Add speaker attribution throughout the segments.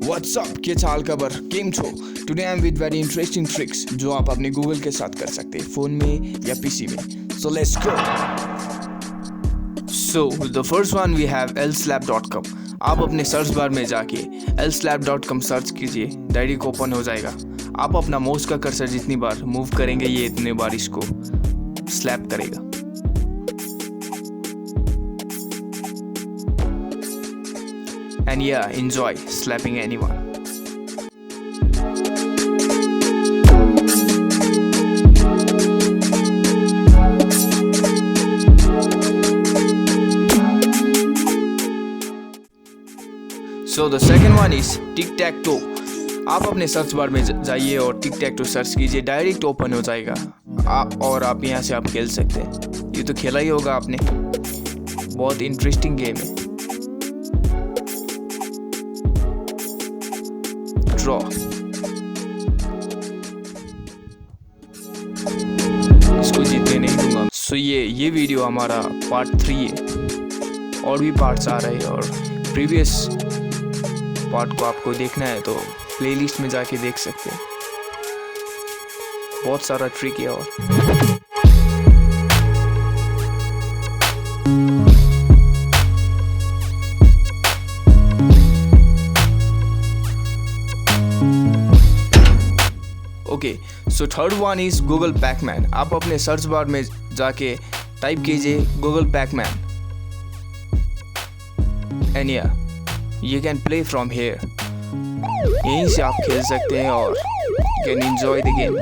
Speaker 1: What's up? क्या चाल खबर? केम छो? Today I'm with very interesting tricks जो आप अपने गूगल के साथ कर सकते हैं फोन में या पीसी में. So let's go. So the first one we have lslab.com. आप अपने सर्च बार में जाके lslab.com सर्च कीजिए, डायरेक्ट ओपन हो जाएगा. आप अपना माउस का कर्सर जितनी बार मूव करेंगे ये इतने बार इसको स्लैप करेगा. And yeah, enjoy slapping anyone. So the second one is Tic Tac Toe. आप अपने सर्च बार में जाइए और टिक टैक टू सर्च कीजिए, डायरेक्ट ओपन हो जाएगा. और आप यहाँ से आप खेल सकते हैं. ये तो खेला ही होगा आपने. बहुत इंटरेस्टिंग गेम है. ड्रॉ. इसको जीतने नहीं दूंगा. सो ये वीडियो हमारा पार्ट 3 है. और भी पार्ट्स आ रहे हैं और प्रीवियस पार्ट को आपको देखना है तो प्लेलिस्ट में जाके देख सकते हैं. बहुत सारा ट्रिक है. और okay, so third one is Google Pac-Man. आप अपने सर्च बार में जाके टाइप कीजिए गूगल पैकमैन एंड या you can play from here. यहीं से आप खेल सकते हैं और you can enjoy the game.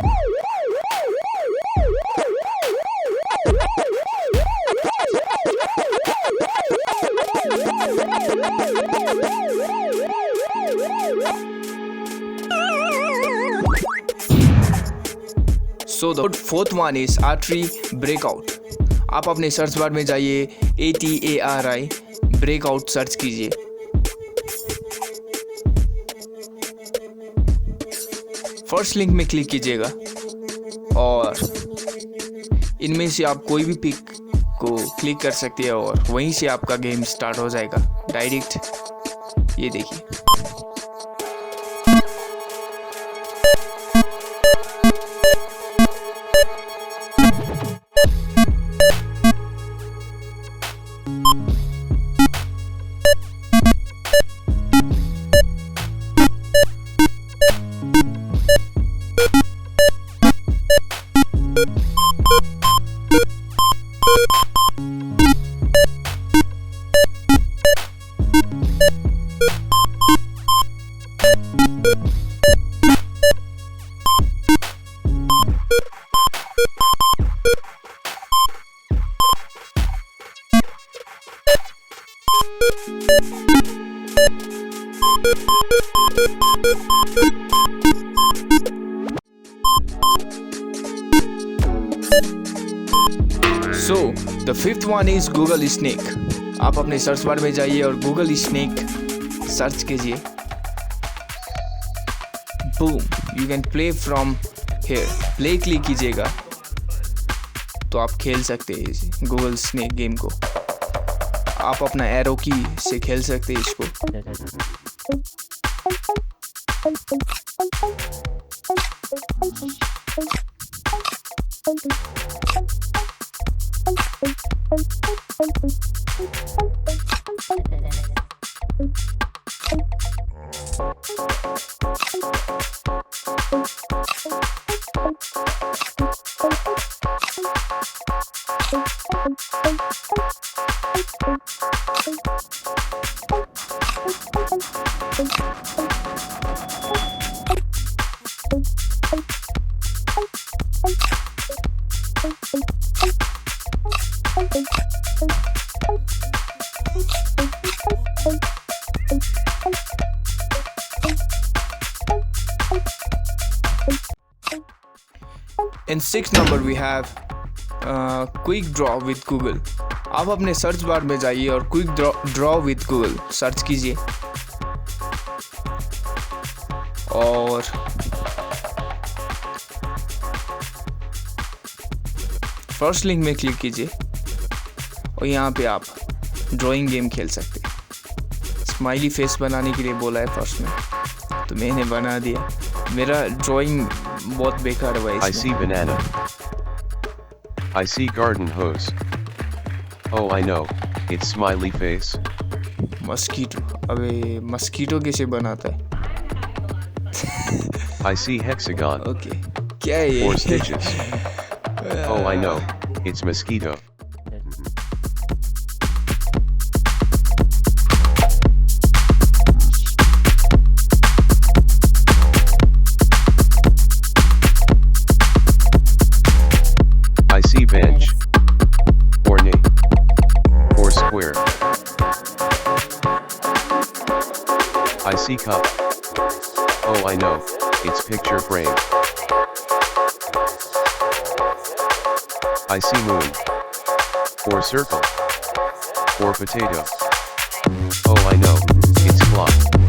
Speaker 1: So the fourth one is artery breakout. आप अपने सर्च बार में जाइए ATARI ब्रेकआउट सर्च कीजिए. फर्स्ट लिंक में क्लिक कीजिएगा और इनमें से आप कोई भी पिक को क्लिक कर सकते हैं और वहीं से आपका गेम स्टार्ट हो जाएगा डायरेक्ट. ये देखिए. So the fifth one is Google Snake. आप अपने सर्च बार में जाइए और Google Snake सर्च कीजिए. Boom, you can play from here. Play click कीजिएगा तो आप खेल सकते हैं Google Snake गेम को. आप अपना एरो की से खेल सकते हैं इसको. In sixth number we have Quickdraw with Google. आप अपने सर्च बार में जाइए और Quickdraw with Google सर्च कीजिए और फर्स्ट लिंक में क्लिक कीजिए और यहाँ पे आप ड्राइंग गेम खेल सकते हैं. स्माइली फेस बनाने के लिए बोला है फर्स्ट में, तो मैंने बना दिया। मेरा ड्राइंग बहुत बेकार हुआ है
Speaker 2: I see banana. I see garden hose. Oh, I know. It's smiley face.
Speaker 1: Mosquito, अबे मस्कीटो कैसे बनाता है?
Speaker 2: I see hexagon.
Speaker 1: ओके, क्या है ये?
Speaker 2: 4 stitches. Oh, I know. It's mosquito. I see bench. Or knee. Or square. I see cup. Oh, I know. It's picture frame. I see moon. Or circle. Or potato. Oh, I know. It's clock.